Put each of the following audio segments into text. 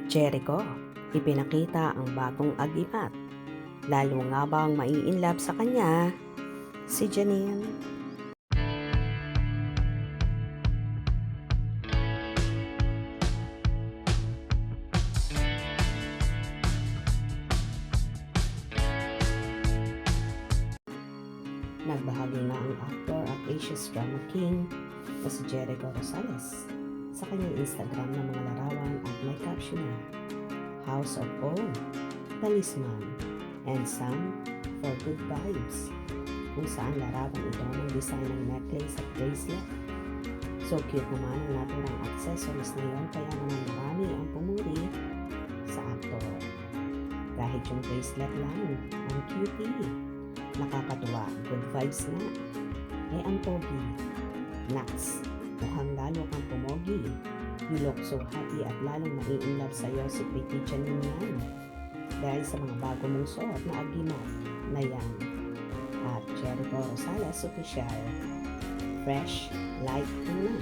Jericho, ipinakita ang bagong agimat. Lalo nga bang mai-inlove sa kanya si Janine? Nagbahagi nga ang actor at Asia's drama king na si Jericho Rosales sa kanyang Instagram ng mga larawan at may caption na House of O, Talisman, and Sun for Good Vibes, kung saan larawan ito ng design ng necklace at bracelet. So cute naman ang naturang accessories na yun, kaya naman marami ang pumuri sa actor. Kahit yung bracelet lang, ang cutie. Nakakatuwa, good vibes na. Ang pogi. Naks, mukhang lalo kang pumogi. You look so happy at lalong mai-inlove sa'yo si Pretty Janine yan. Dahil sa mga bago mong suot na agimat na yan. At Jericho Rosales Official. Fresh, light na.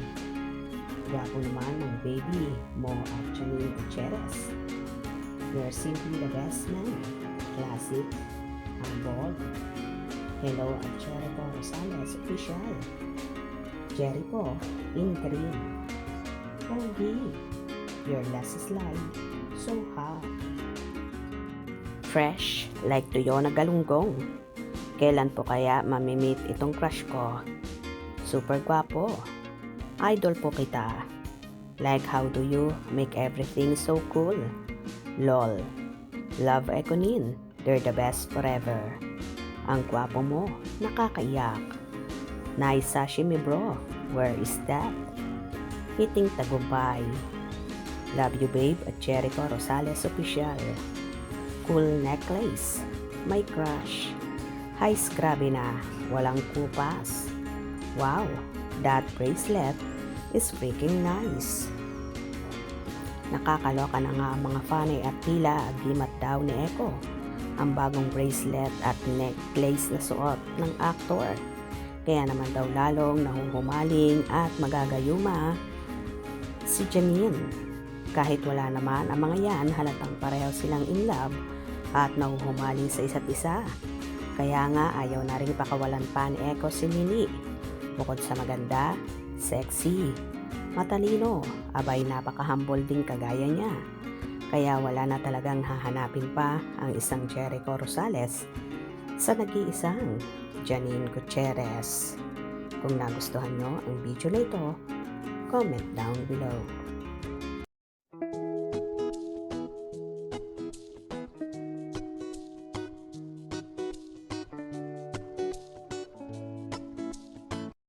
Gwapo naman ng baby mo at Janine Gutierrez. You're simply the best man. Classic, ang bold. Hello at Jericho Rosales Official. Jericho, in green. Pogi, your last slide, so hot. Fresh, like tuyo na galunggong. Kailan po kaya mamimit itong crush ko? Super gwapo. Idol po kita. Like how do you make everything so cool? LOL. Love Econin, they're the best forever. Ang gwapo mo, nakakaiyak. Nice sashimi bro, where is that? Hitting tagumpay. Love you babe at Jericho Rosales Official. Cool necklace, my crush. Highs grabe na, walang kupas. Wow, that bracelet is freaking nice. Nakakaloka na nga ang mga fanay at tila agimat daw ni Echo ang bagong bracelet at necklace na suot ng aktor. Kaya naman daw lalong nahuhumaling at magagayuma si Janine. Kahit wala naman ang mga yan, halatang pareho silang in love at nahuhumaling sa isa't isa. Kaya nga ayaw na rin pakawalan pa ni Echo si Mini. Bukod sa maganda, sexy, matalino, abay napaka-humble din kagaya niya. Kaya wala na talagang hahanapin pa ang isang Jericho Rosales sa nag-iisang Janine Gutierrez. Kung nagustuhan nyo ang video na ito, comment down below.